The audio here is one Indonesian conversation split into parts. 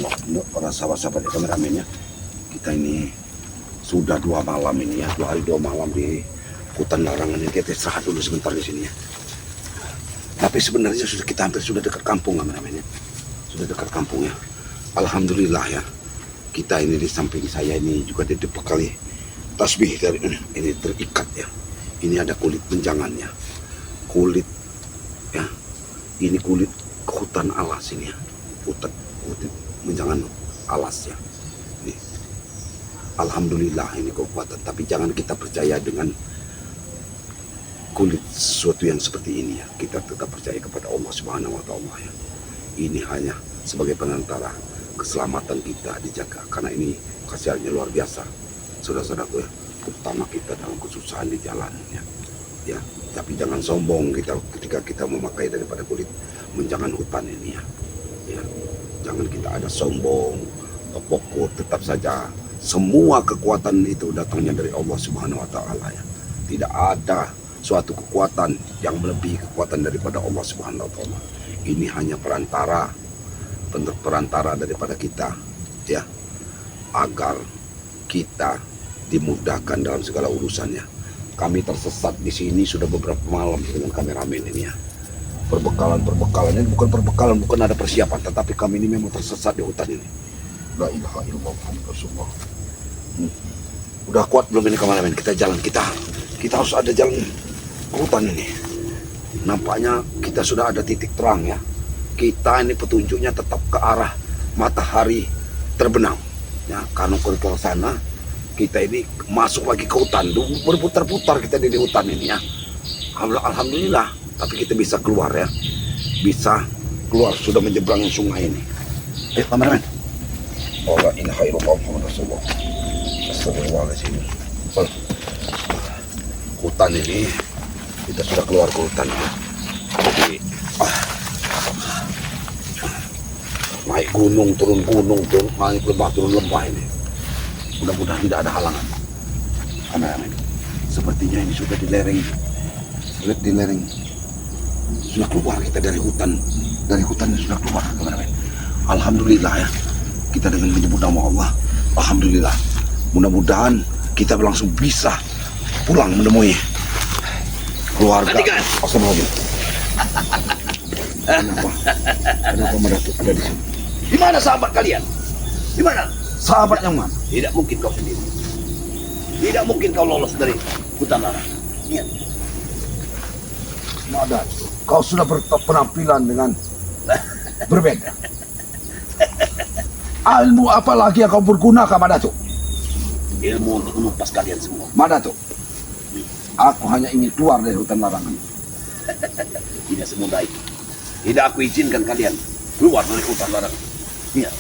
Untuk para sahabat-sahabat kameramennya, kita ini sudah 2 malam ini ya, 2 hari 2 malam di hutan larangan ini. Kita istirahat dulu sebentar di sini ya. Tapi sebenarnya kita hampir sudah dekat kampung kameramennya, sudah dekat kampung ya. Alhamdulillah ya, kita ini di samping saya ini juga dibekali tasbih dari ini terikat ya. Ini ada kulit menjangannya, kulit ya, ini kulit hutan alas ini ya, hutan kulit menjangan alas ya. Ini. Alhamdulillah ini kekuatan, tapi jangan kita percaya dengan kulit sesuatu yang seperti ini ya. Kita tetap percaya kepada Allah Subhanahu wa taala ya. Ini hanya sebagai penantara keselamatan kita dijaga, karena ini khasiatnya luar biasa. Saudara-saudaraku ya, utama kita dalam kesusahan di jalan ya. Ya, tapi jangan sombong kita ketika kita memakai daripada kulit menjangan hutan ini ya. Ya, jangan kita ada sombong, pokok tetap saja semua kekuatan itu datangnya dari Allah Subhanahu wa taala ya. Tidak ada suatu kekuatan yang melebihi kekuatan daripada Allah Subhanahu wa taala. Ini hanya perantara, bentuk perantara daripada kita ya, agar kita dimudahkan dalam segala urusannya. Kami tersesat di sini sudah beberapa malam dengan kameramen ini ya. Perbekalan ini bukan perbekalan, bukan ada persiapan, tetapi kami ini memang tersesat di hutan ini. La ilaha illallah Muhammadur Rasulullah. Udah kuat belum ini kameramen? Kita jalan, kita harus ada jalan ke hutan ini. Nampaknya kita sudah ada titik terang ya. Kita ini petunjuknya tetap ke arah matahari terbenam ya, karena ke sana kita ini masuk lagi ke hutan, berputar-putar kita di hutan ini ya. Alhamdulillah, tapi kita bisa keluar ya, bisa keluar, sudah menyeberangi sungai ini. Kameramen. Oh la ilaha illallah Muhammadur Rasulullah. Astagfirullahaladzim. Hutan ini kita sudah keluar ke hutan ya. Jadi naik gunung, turun naik lembah, turun lembah ini. Mudah-mudahan tidak ada halangan. Kameramen, sepertinya ini sudah di lereng, sudah keluar kita dari hutan sudah keluar kameramen. Alhamdulillah ya, kita dengan menyebut nama Allah, alhamdulillah. Mudah-mudahan kita langsung bisa pulang menemui keluarga. Astagfirullahaladzim. Kenapa Madatuk ada di sini? Di mana sahabat kalian? Di mana? Sahabat yang mana? Tidak mungkin kau sendiri. Tidak mungkin kau lolos dari hutan larangan. Ingat. Madatuk, kau sudah berpenampilan dengan berbeda. Ilmu apa lagi yang kau pergunakan, Madatuk? Ilmu untuk menumpas kalian semua. Madatuk, aku hanya ingin keluar dari hutan larangan. Tidak semudah itu. Tidak aku izinkan kalian keluar dari hutan larangan. Ingat.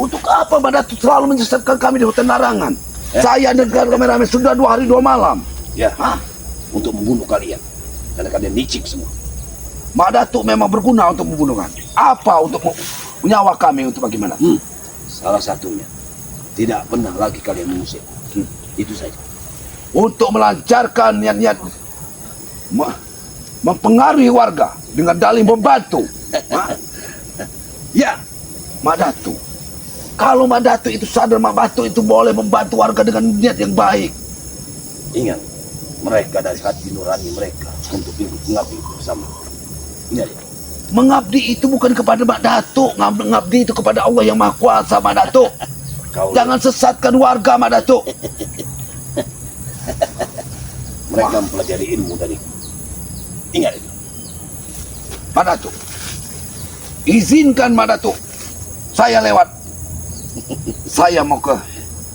Untuk apa Madatuk selalu menyesatkan kami di hutan larangan? Saya dan kameramen sudah 2 hari 2 malam. Ya, untuk membunuh kalian. Karena kalian licik semua. Madatuk memang berguna untuk membunuh kami. Apa untuk nyawa kami, untuk bagaimana? Salah satunya, tidak pernah lagi kalian mengusir. Itu saja. Untuk melancarkan niat-niat mempengaruhi warga dengan dalih membantu. Ya, Madatuk. Kalau Madatuk itu sadar, Madatuk itu boleh membantu warga dengan niat yang baik. Ingat, mereka dari hati nurani mereka untuk mengabdi bersama. Ingat ya. Mengabdi itu bukan kepada Madatuk, mengabdi itu kepada Allah yang Maha Kuasa, Madatuk. Jangan sesatkan warga, Madatuk. Mereka mempelajari ilmu dari. Ingat itu. Madatuk, izinkan Madatuk, saya lewat. Saya mau ke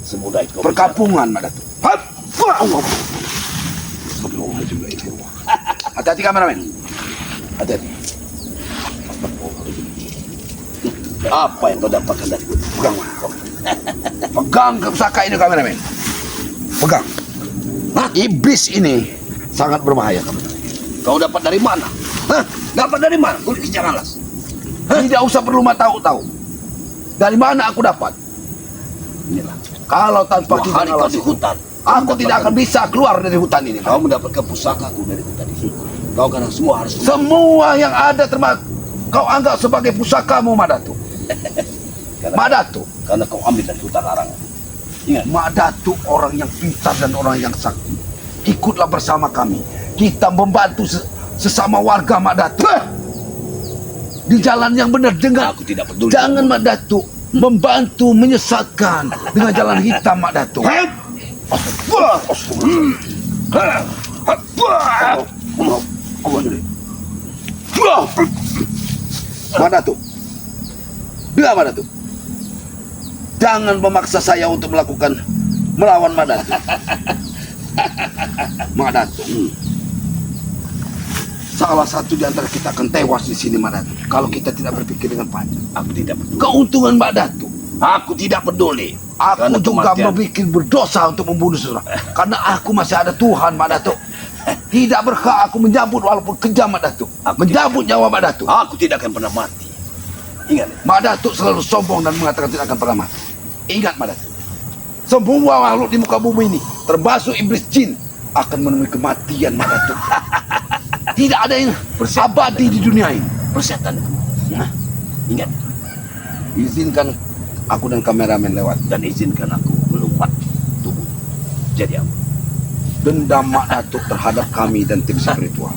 Semudah itu perkampungan, Madatuk. Allah. Hati-hati kameramen. Hati-hati. Apa yang kau dapatkan dari gue? Pegang, pegang ke pusaka ini kameramen. Pegang. Iblis ini sangat berbahaya, kameramen. Kau dapat dari mana? Dapat dari mana? Kulit kicang alas. Tidak usah perlu tahu. Dari mana aku dapat? Inilah. Kalau tanpa Dua hari kau di hutan, aku tidak akan bisa keluar dari hutan ini. Kau mendapatkan pusakaku dari hutan ini. Kau karena semua harus. Semua yang ada termasuk kau anggap sebagai pusakamu, Madatuk. Mak Datuk, karena kau ambil dari hutan larangan. Ingat, Mak Datuk orang yang pintar dan orang yang sakti. Ikutlah bersama kami. Kita membantu sesama warga Mak Datuk. Di jalan yang benar dengan aku tidak peduli. jangan Mak Datuk membantu menyesatkan dengan jalan hitam Mak Datuk. Mak Datuk, dengar Mak Datuk. Jangan memaksa saya untuk melawan Mak Datuk. Mak Datuk, salah satu di antara kita akan tewas di sini Mak Datuk. Kalau kita tidak berpikir dengan panjang. Aku tidak peduli. Keuntungan Mak Datuk, Aku tidak peduli. aku Karena juga kematian- berpikir berdosa untuk membunuh seseorang. Karena aku masih ada Tuhan Mak Datuk. Tidak berhak aku menyambut walaupun kejam Mak Datuk. Aku Menyambut nyawa Mak Datuk. Aku tidak akan pernah mati. Ingat, Mak Datuk selalu sombong dan mengatakan tidak akan pernah mati. Ingat Mak Datuk, semua makhluk di muka bumi ini, termasuk iblis jin, akan menemui kematian Mak Datuk. Tidak ada yang abadi di dunia ini. persetan kamu. Nah, ingat, Izinkan aku dan kameramen lewat. dan izinkan aku melompat tubuh. Jadi apa? Dendam Mak Datuk terhadap kami dan tim spiritual.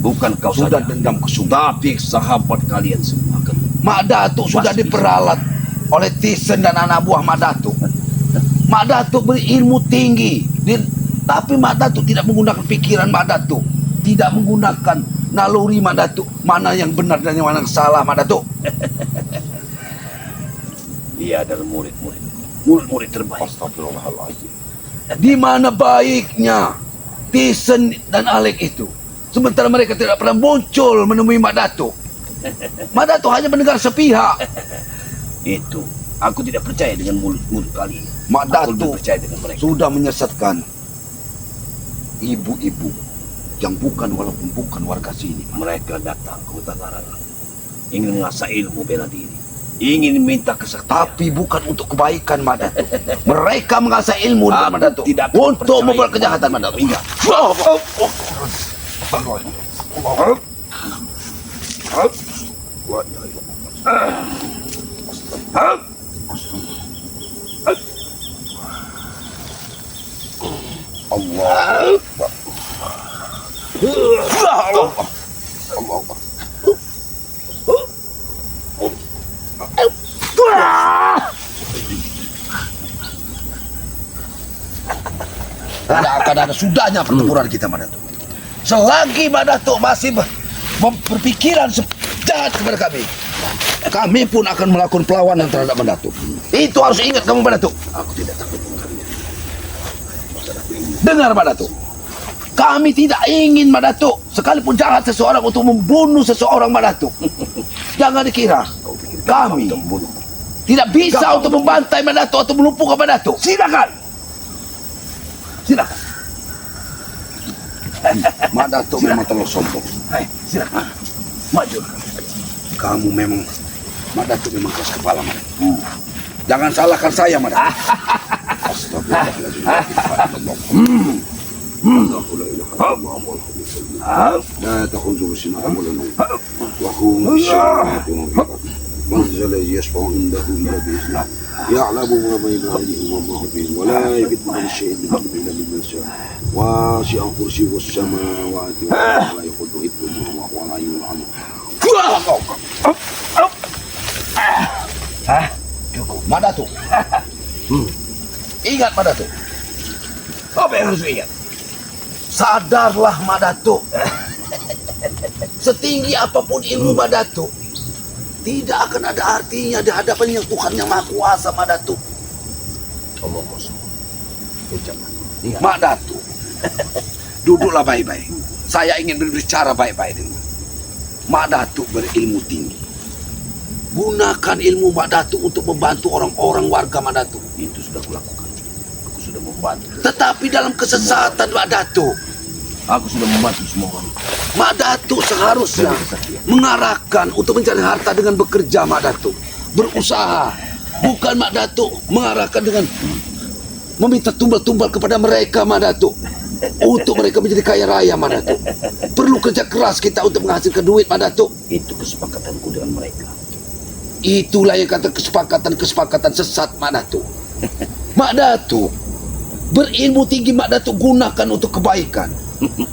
Bukan kau Sudah saja, dendam kesungguh. tapi sahabat kalian semua akan. Mak Datuk sudah Pasti. diperalat oleh Tisen dan anak buah Mak Datuk. Mak Datuk berilmu tinggi, tapi Mak Datuk tidak menggunakan pikiran Mak Datuk, tidak menggunakan naluri Mak Datuk. Mana yang benar dan yang mana yang salah Mak Datuk? Dia adalah murid-murid terbaik. Astagfirullahaladzim. Di mana baiknya Tisen dan Alek itu? Sementara mereka tidak pernah muncul menemui Mak Datuk. Mak Datuk hanya mendengar sepihak. Itu, aku tidak percaya dengan mulut-mulut kalian. Mak Aku lebih Datuk percaya dengan mereka. sudah menyesatkan ibu-ibu yang walaupun bukan warga sini. Mereka datang ke hutan larangan, ingin mengasah ilmu bela diri, ingin minta kesaktian. Tapi bukan untuk kebaikan Mak Datuk. Mereka mengasah ilmu dengan Aku Mak Datuk tidak akan untuk percaya. membuat kejahatan Mak Datuk. Ingat. Allah. Tidak akan ada sudahnya pertempuran kita Mak Datuk. Selagi Mak Datuk masih berpikiran jahat kepada kami pun akan melakukan perlawanan terhadap Mak Datuk. Itu harus ingat kamu Mak Datuk. Aku tidak takut dengan kalian. Dengar Mak Datuk, kami tidak ingin Mak Datuk sekalipun jahat seseorang untuk membunuh seseorang Mak Datuk. Jangan dikira Kau pikir Kami. kau membunuh. tidak bisa untuk membantai Mak Datuk atau melumpuhkan Mak Datuk. Silakan. Silakan. Mak Datuk memang terlalu sombong. Hai, silakan. Maju. Kamu memang Mak Datuk memang keras kepala Mak Datuk. Jangan salahkan saya Mak Datuk. Astagfirullahaladzim. لا تأخذه سنة ولا نوم وهو بالساعة من ذا الذي يشفع عنده إلا بإذنه يعلم ما بين أيديهم وما خلفهم ولا يحيطون بشيء من علمه إلا بما شاء وسع كرسيه السماوات والأرض ولا يؤوده حفظهما وهو العلي العظيم. Cukup, Mak Datuk. Ingat Mak Datuk. Apa yang harus ingat? Sadarlah Mak Datuk. Setinggi apapun ilmu Mak Datuk, tidak akan ada artinya di hadapan yang Tuhan yang Maha Kuasa Mak Datuk. Allah kosong. Ucapan. Ingat. Mak Datuk, duduklah baik-baik. Saya ingin berbicara baik-baik dengan Mak Datuk berilmu tinggi. Gunakan ilmu Mak Datuk untuk membantu orang-orang warga Mak Datuk. Itu sudah kulakukan. Aku sudah membantu. Tetapi dalam kesesatan Mak Datuk, Aku sudah membantu semua orang. Mak Datuk seharusnya mengarahkan untuk mencari harta dengan bekerja Mak Datuk. Berusaha. Bukan Mak Datuk mengarahkan dengan meminta tumbal-tumbal kepada mereka Mak Datuk. Untuk mereka menjadi kaya raya Mak Datuk. Perlu kerja keras kita untuk menghasilkan duit Mak Datuk. Itu kesepakatanku dengan mereka. Itulah yang kata kesepakatan sesat Mak Datuk. Mak Datuk, berilmu tinggi Mak Datuk gunakan untuk kebaikan.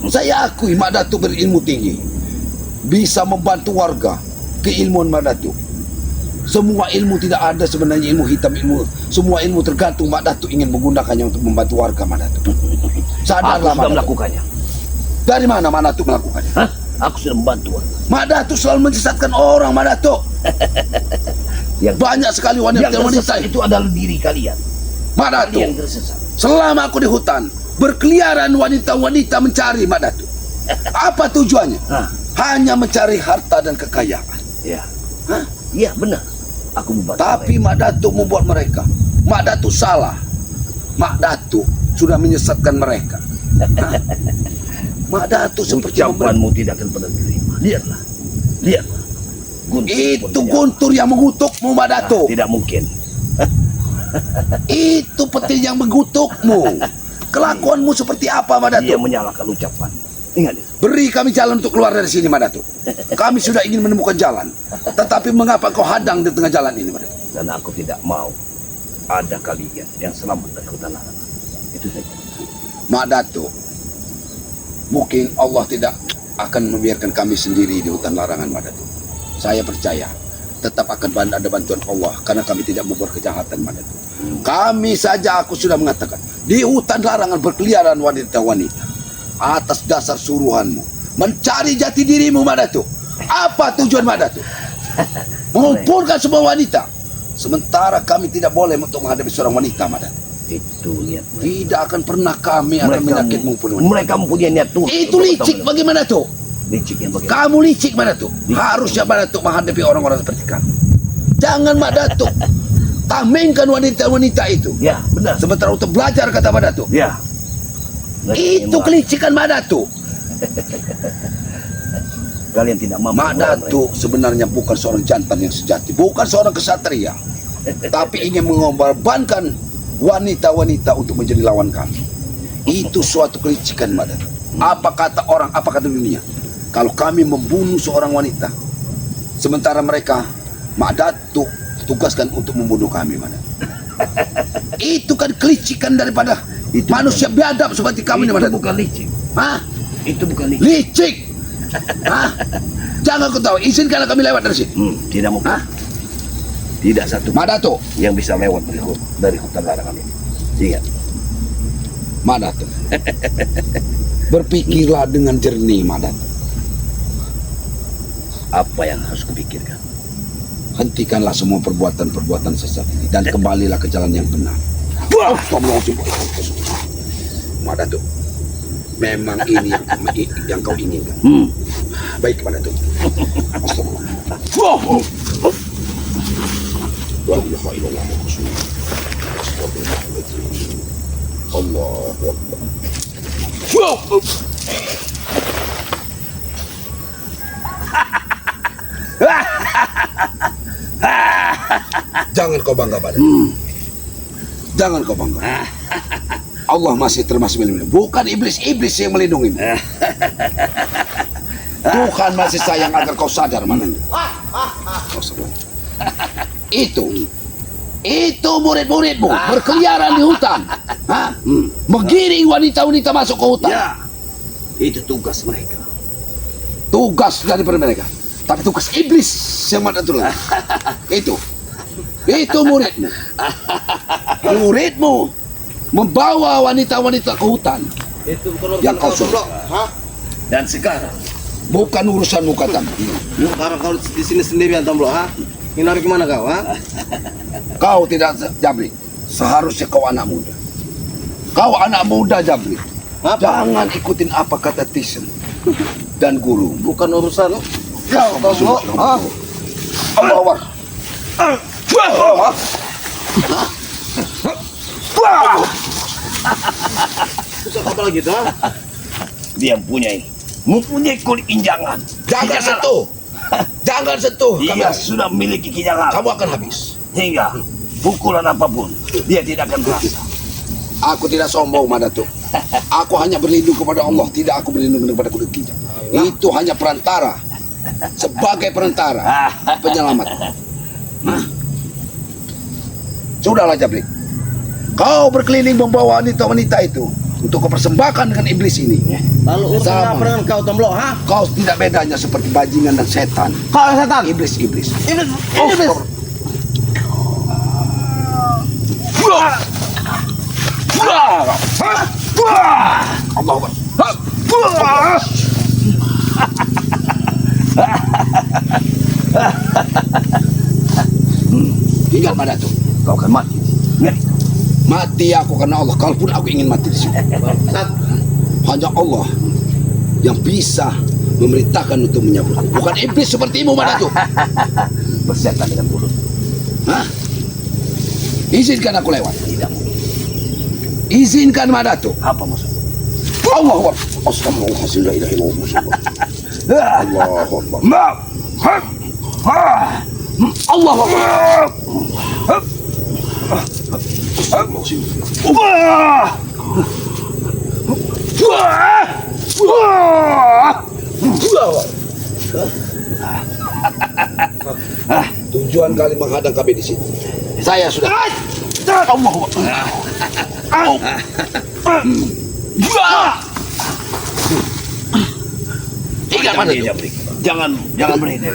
Saya akui Mak Datuk berilmu tinggi, bisa membantu warga. Keilmuan Mak Datuk, semua ilmu tidak ada sebenarnya ilmu hitam, semua ilmu tergantung Mak Datuk ingin menggunakannya untuk membantu warga Mak Datuk. Sadarlah Aku sudah Mak Datuk. melakukannya. Dari mana Mak Datuk melakukannya? Hah? Aku sudah membantu warga. Mak Datuk selalu menyesatkan orang Mak Datuk. Banyak sekali Yang wanita-wanita tersesat itu adalah diri kalian. Mak Datuk, Yang tersesat. selama aku di hutan, berkeliaran wanita-wanita mencari Mak Datuk. Apa tujuannya? Hah? Hanya mencari harta dan kekayaan. Ya. Hah? Iya benar. Aku membantu. Tapi Mak Datuk membuat mereka. Mak Datuk salah. Mak Datuk sudah menyesatkan mereka. Hah? Mak Datuk seperti ucapanmu tidak akan pernah diterima. Lihatlah. Lihatlah. Guntur itu pun Guntur yang mengutukmu Mak Datuk. tidak mungkin. Itu petir yang mengutukmu. Kelakuanmu seperti apa Mak Dia Datuk? menyalahkan ucapan. Ingat itu. Beri kami jalan untuk keluar dari sini Mak Datuk. Kami sudah ingin menemukan jalan. Tetapi mengapa kau hadang di tengah jalan ini Mak Datuk? Dan aku tidak mau ada kalian yang selamat dari hutan larangan. Itu saja. Mak Datuk, mungkin Allah tidak akan membiarkan kami sendiri di hutan larangan Mak Datuk. Saya percaya tetap akan ada bantuan Allah karena kami tidak membuat kejahatan Mak Datuk. Kami saja aku sudah mengatakan di hutan larangan berkeliaran wanita-wanita atas dasar suruhanmu mencari jati dirimu Mak Datuk. Apa tujuan Mak Datuk? Mengumpulkan semua wanita. Sementara kami tidak boleh untuk menghadapi seorang wanita Mak Datuk. Itu niat mereka. Tidak akan pernah kami akan menyakit maupun wanita. Mereka mempunyai niat tuh. Itu licik bagaimana tuh? Licik yang bagaimana? Kamu licik Mak Datuk. Harusnya Mak Datuk menghadapi orang-orang seperti kamu. Jangan Mak Datuk tamengkan wanita-wanita itu. Ya, benar. Sementara untuk belajar kata Mak Datuk. Ya. Itu kelicikan Mak Datuk. Kalian tidak mampu. Mak Datuk sebenarnya bukan seorang jantan yang sejati, bukan seorang kesatria, tapi ingin mengorbankan wanita-wanita untuk menjadi lawan kami. Itu suatu kelicikan Mak Datuk. Apa kata orang, apa kata dunia? Kalau kami membunuh seorang wanita, sementara mereka Mak Datuk tugaskan untuk membunuh kami Mak Datuk. Itu kan kelicikan daripada Itu manusia biadab seperti kami Itu Mak Datuk. bukan licik. Hah? Itu bukan licik. Licik. Hah? Jangan kau tahu, izinkanlah kami lewat dari sini. Tidak mungkin. Hah? Tidak satu Mak Datuk, yang bisa lewat dari hutan larangan ini. Ingat. Mak Datuk. Berpikirlah dengan jernih Mak Datuk. Apa yang harus kupikirkan? Hentikanlah semua perbuatan-perbuatan sesat ini dan kembalilah ke jalan yang benar. Astagfirullahaladzim. Mak Datuk, memang ini yang kau inginkan. Baik Mak Datuk. Astagfirullah. La ilaha illallah Rasulullah. Astagfirullahaladzim. Allahu Akbar. Jangan kau bangga pada. Jangan kau bangga. Allah masih termasuk melindungi. Bukan iblis-iblis yang melindungi. Tuhan masih sayang agar kau sadar mana. Itu murid-muridmu berkeliaran di hutan. Hah? Menggiring wanita-wanita masuk ke hutan. Ya. Itu tugas mereka. Tugas dari mereka. Tapi tugas iblis yang mana itu lah. Itu muridmu. Muridmu membawa wanita-wanita ke hutan. Itu bukan Yang kau suruh. Hah? Dan sekarang Bukan urusanmu katamu. Sekarang kau di sini sendirian Tomblo, ha? Ini lari kemana kau, ha? Kau tidak Jabri. Seharusnya kau anak muda. Kau anak muda Jabri. Apa? Jangan ikutin apa kata Tisen dan guru. Bukan urusan Kau Tomblo, ha? Allah Akbar. Susah apa lagi tuh, ha? dia mempunyai kulit injangan. Jangan sentuh. Jangan sentuh. Dia sudah memiliki kinjangan. Kamu akan habis. Hingga pukulan apapun dia tidak akan merasa. Aku tidak sombong, Madatuk. Aku hanya berlindung kepada Allah, tidak aku berlindung kepada kuda kijang. Itu hanya perantara. Sebagai perantara, penyelamat. Hah? Sudahlah Jabrik. Kau berkeliling membawa wanita-wanita itu untuk kau persembahkan dengan iblis ini. Lalu urusan Sama. apa dengan kau Tomblok? Ha? Kau tidak bedanya seperti bajingan dan setan. Kau setan. Iblis. Iblis. Oh, Iblis. Allah Akbar. Ingat pada itu, kau akan mati. Ingat itu. Mati aku karena Allah. Kalaupun aku ingin mati di sini, hanya Allah yang bisa memerintahkan untuk menyambut. Bukan iblis sepertimu pada itu. Bersetan dengan mulut. Hah? Izinkan aku lewat. Tidak mungkin. Izinkan Madatu. Apa maksudnya? Allah Akbar. Astagfirullahaladzim. La ilaha illallah. Allahu Akbar. Allah Akbar. Tujuan kali menghadang kami di sini. Saya sudah. Allah Ingat mana itu? Jangan berhenti.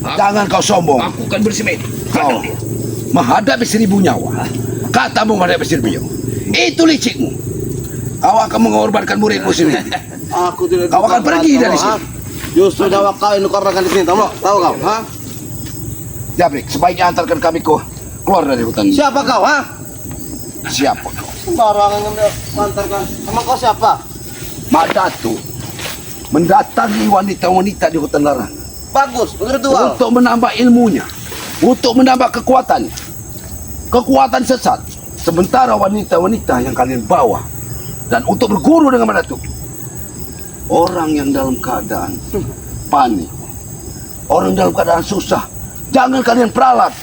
Jangan kau sombong. Aku akan bersemedi. Kau menghadapi 1000 nyawa. Katamu menghadapi 1000 nyawa. Itu licikmu. Kau akan mengorbankan muridmu sendiri. Aku tidak. Kau akan pergi dari Tomblok, ha? sini. Justru nyawa kau yang dikorbankan di sini Tomblok. Tahu kau? Ha? Jabrik, sebaiknya antarkan kami keluar dari hutan ini. Siapa kau? Ha? Siapa kau? Sembarangan mengantarkan. Emang kau siapa? Madatu mendatangi wanita-wanita di hutan larangan Bagus, ritual. untuk menambah ilmunya, untuk menambah kekuatannya. Kekuatan sesat. Sementara wanita-wanita yang kalian bawa dan untuk berguru dengan Madatu, orang yang dalam keadaan panik, orang dalam keadaan susah. Jangan kalian peralat.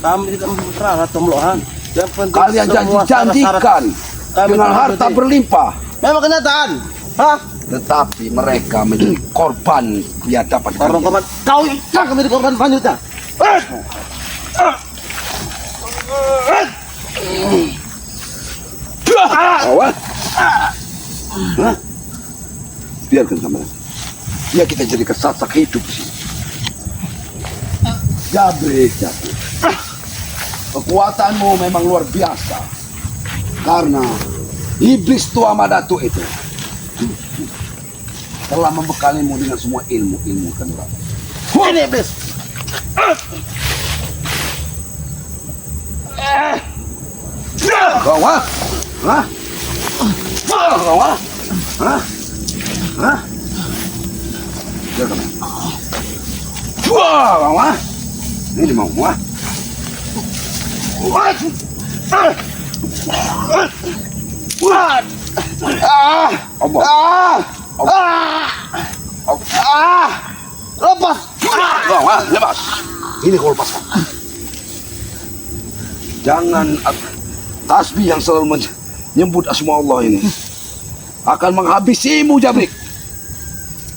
Kami tidak memperalat Tomblok. Ha? Yang penting Kalian semua janji-janjikan Kami dengan tidak harta berhenti. berlimpah. Memang kenyataan. Ha? Tetapi mereka menjadi korban biadaban Tolong kalian. korban. Kau yang menjadi korban selanjutnya. Awal. Hah? Biarkan sama. Ya kita jadi kesasak hidup sih. Jabrik. Kekuatanmu memang luar biasa. Karena iblis tua Madatu itu telah membekalimu dengan semua ilmu-ilmu kanuragan. Ini iblis. Kau ah? Hah? Kau ah? Hah? Hah? Biarkan. Wah, kau ah? Ini mau ah? What? What? Lepas. Lepas. Ini kau lepaskan. Jangan tasbih yang selalu menyebut asma Allah ini akan menghabisimu, Jabrik.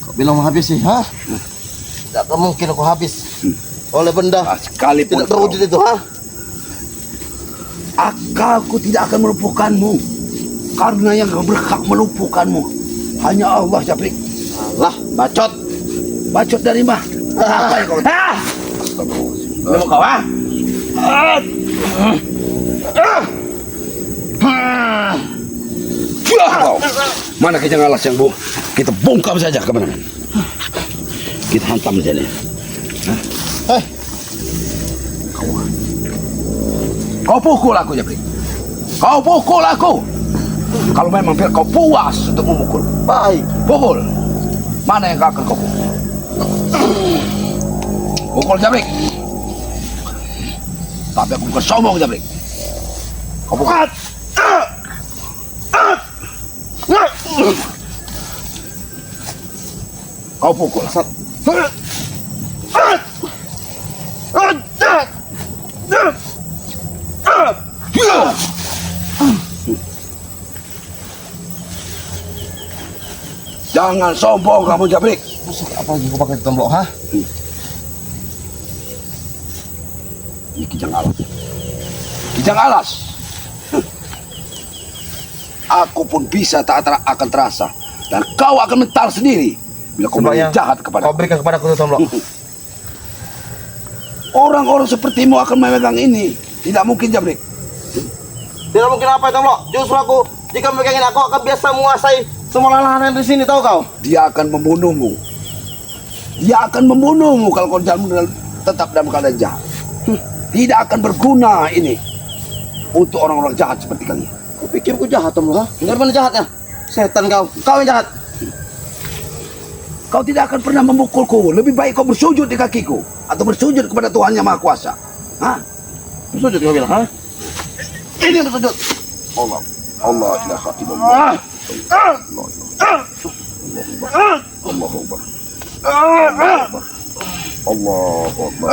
Kau bilang menghabisi, ha? Tidak mungkin aku habis oleh benda Sekalipun tidak terwujud itu, ha? akalku tidak akan melumpuhkanmu, karena yang berhak melumpuhkanmu hanya Allah, Jabrik. Lah, bacot. Bacot dari mana? Apa yang kau? Memang kau, ha? Kau. Mana kejang alas yang kita bongkar saja ke mana? Kita hantam saja nih. Kau pukul aku, Jabrik. Kau pukul aku. Kalau memang biar kau puas untuk memukul. Baik. Pukul. Mana yang akan kau pukul? Pukul, Jabrik. Tapi aku bukan sombong, Jabrik. Kau pukul. Kau pukul. Jangan sombong kamu, Jabrik. Apa lagi kau pakai Tomblok, ha? Ini Kijang Alas. Kijang Alas. Aku pun bisa akan terasa. Dan kau akan mental sendiri bila kau jahat kepada kau berikan kepada aku Tomblok. Orang-orang sepertimu akan memegang ini. Tidak mungkin, Jabrik. Tidak mungkin apa itu, Tomblok? Justru aku, jika megangin aku akan biasa menguasai semua lahan yang di sini, tahu kau? Dia akan membunuhmu. Dia akan membunuhmu kalau kau tetap dalam keadaan jahat. Tidak akan berguna ini untuk orang-orang jahat seperti kalian. Kau pikir aku jahat, Tomblok? Dari mana jahatnya? Setan kau. Kau yang jahat. Kau tidak akan pernah memukulku. Lebih baik kau bersujud di kakiku atau bersujud kepada Tuhan Yang Maha Kuasa. Hah? Bersujud kau bilang, ha? Ini yang bersujud. Allah. Allah ilaha illallah. Allahu Akbar. Allahu Akbar. Allahu Akbar.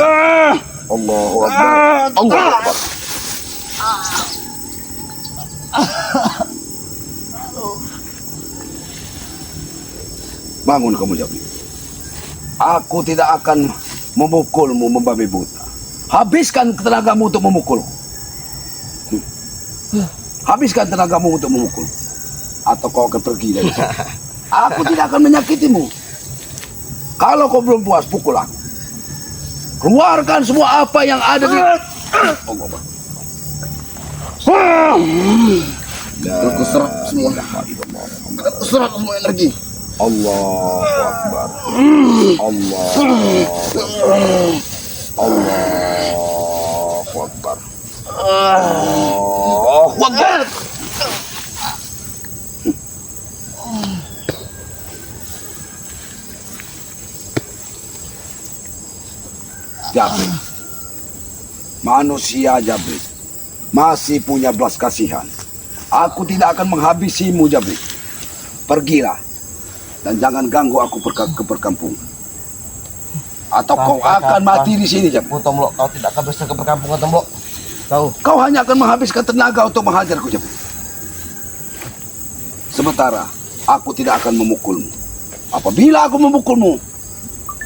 Allahu Akbar. Bangun kamu, Jabrik. Aku tidak akan memukulmu membabi buta. Habiskan tenagamu untuk memukul. Habiskan tenagamu untuk memukul. Atau kau akan pergi dari sini. Aku tidak akan menyakitimu. Kalau kau belum puas, pukul aku. Keluarkan semua apa yang ada di... Allah. Aku serap semua. Aku serap semua energi. Allahu Akbar. Allahu Akbar. Allahu Akbar. Jabrik. Manusia Jabrik masih punya belas kasihan. Aku tidak akan menghabisimu, Jabrik. Pergilah. Dan jangan ganggu aku ke perkampungan. Atau kau akan mati di sini, Jabrik. Tomblok, kau tidak akan bisa ke perkampungan, Tomblok. Kau hanya akan menghabiskan tenaga untuk menghajarku, Jabrik. Sementara aku tidak akan memukulmu. Apabila aku memukulmu,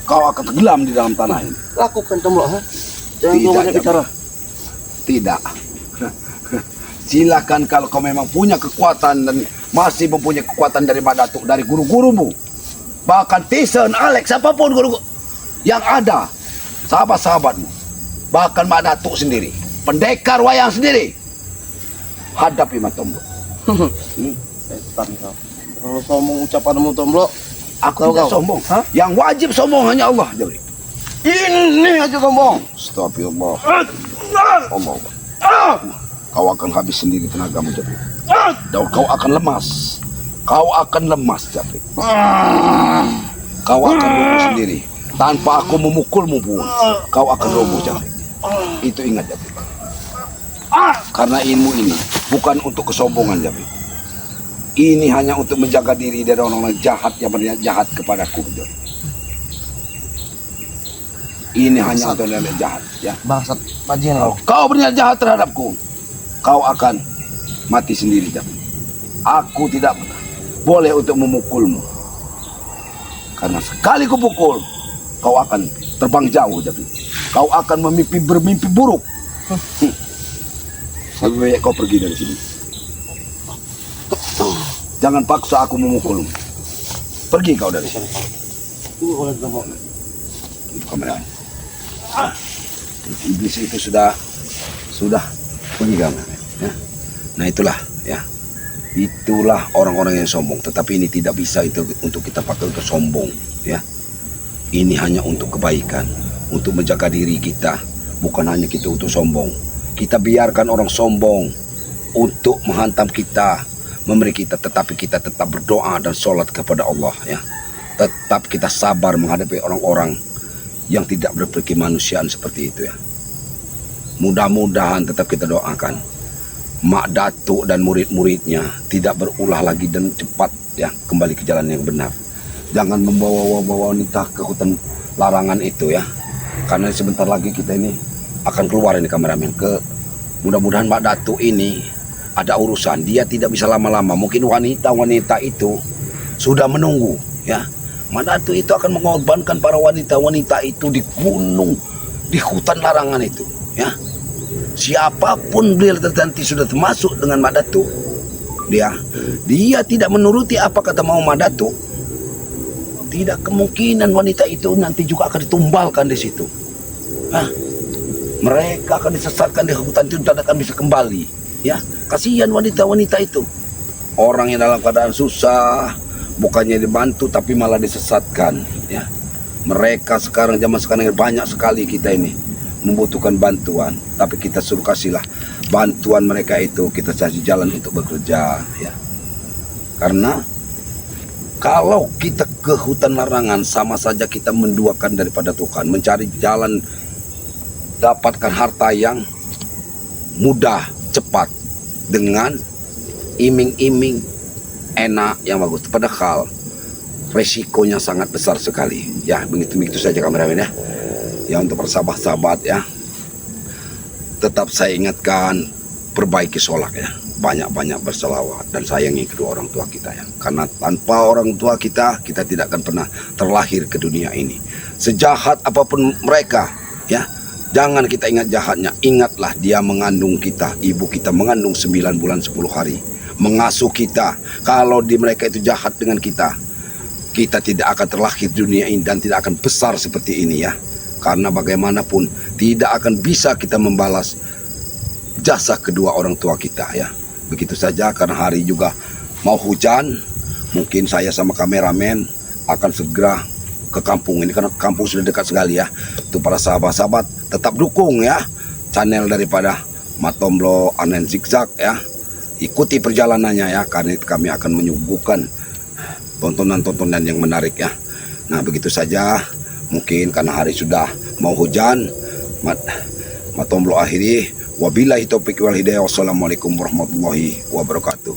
kau akan tenggelam di dalam tanah ini. Lakukan, Tomblok, ha? Jangan Tidak, banyak bicara. Tidak. Silakan kalau kau memang punya kekuatan dan masih mempunyai kekuatan dari Mak Datuk, dari guru-gurumu. Bahkan Tyson, Alex, apapun guru yang ada, sahabat-sahabatmu. Bahkan Mak Datuk sendiri, pendekar wayang sendiri. Hadapi Mak Tomblok. Setan kau. Terlalu sombong ucapanmu, Tomblok. Aku tidak sombong. Hah? Yang wajib sombong hanya Allah, Jabrik. Ini aja sombong. Astagfirullah. Allah. Kau akan habis sendiri tenagamu, Jabrik. Dan kau akan lemas. Kau akan lemas, Jabrik. Kau akan roboh sendiri. Tanpa aku memukulmu pun, kau akan roboh, Jabrik. Itu ingat, Jabrik. Karena ilmu ini bukan untuk kesombongan, Jabrik. Ini hanya untuk menjaga diri dari orang-orang jahat yang berniat jahat kepadaku, Jabrik. Ini hanya untuk nenek jahat, ya. Bangsat bajingan. Kalau kau berniat jahat terhadapku, kau akan mati sendiri, Jabrik. Aku tidak boleh untuk memukulmu. Karena sekali kupukul, kau akan terbang jauh, Jabrik. Kau akan bermimpi buruk. Lebih baik kau pergi dari sini. Jangan paksa aku memukulmu. Pergi kau dari sini. Itu kamera. Iblis itu sudah pergi kamu. Ya. Nah itulah, ya. Itulah orang-orang yang sombong. Tetapi ini tidak bisa itu untuk kita pakai untuk sombong, ya. Ini hanya untuk kebaikan, untuk menjaga diri kita. Bukan hanya kita untuk sombong. Kita biarkan orang sombong untuk menghantam kita, memberi kita, tetapi kita tetap berdoa dan sholat kepada Allah, ya. Tetap kita sabar menghadapi orang-orang yang tidak berpikir kemanusiaan seperti itu, ya. Mudah-mudahan tetap kita doakan Mak Datuk dan murid-muridnya tidak berulah lagi dan cepat, ya, kembali ke jalan yang benar. Jangan membawa wanita ke hutan larangan itu, ya. Karena sebentar lagi kita ini akan keluar ini kameramen ke, mudah-mudahan Mak Datuk ini ada urusan, dia tidak bisa lama-lama. Mungkin wanita-wanita itu sudah menunggu, ya. Mak Datuk itu akan mengorbankan para wanita-wanita itu di gunung, di hutan larangan itu, ya. siapapun beliau nanti sudah termasuk dengan Mak Datuk, dia tidak menuruti apa kata mau Mak Datuk, tidak kemungkinan wanita itu nanti juga akan ditumbalkan di situ. Mereka akan disesatkan di hutan itu, tidak akan bisa kembali. Ya, kasihan wanita-wanita itu. Orang yang dalam keadaan susah, bukannya dibantu tapi malah disesatkan. Ya, mereka sekarang zaman sekarang banyak sekali kita ini membutuhkan bantuan, tapi kita suruh kasihlah bantuan mereka itu, kita kasih jalan untuk bekerja. Ya, karena kalau kita ke hutan larangan sama saja kita menduakan daripada Tuhan, mencari jalan dapatkan harta yang mudah, cepat, dengan iming-iming enak yang bagus. Padahal resikonya sangat besar sekali. Ya, begitu saja kameramen ya. Ya, untuk bersahabat-sahabat ya, tetap saya ingatkan, perbaiki sholat ya, banyak-banyak berselawat dan sayangi kedua orang tua kita ya. Karena tanpa orang tua kita tidak akan pernah terlahir ke dunia ini. Sejahat apapun mereka ya, jangan kita ingat jahatnya. Ingatlah dia mengandung kita, ibu kita mengandung 9 bulan 10 hari, mengasuh kita. Kalau di mereka itu jahat dengan kita tidak akan terlahir di dunia ini dan tidak akan besar seperti ini ya. Karena bagaimanapun tidak akan bisa kita membalas jasa kedua orang tua kita ya. Begitu saja, karena hari juga mau hujan, mungkin saya sama kameramen akan segera ke kampung ini karena kampung sudah dekat sekali ya. Untuk para sahabat-sahabat tetap dukung ya channel daripada Matomblo Anen Zigzag ya. Ikuti perjalanannya ya, karena kami akan menyuguhkan tontonan-tontonan yang menarik ya. Nah, begitu saja. Mungkin karena hari sudah mau hujan, Matomblo akhiri. Wabillahi taufiq wal hidayah. Wassalamualaikum warahmatullahi wabarakatuh.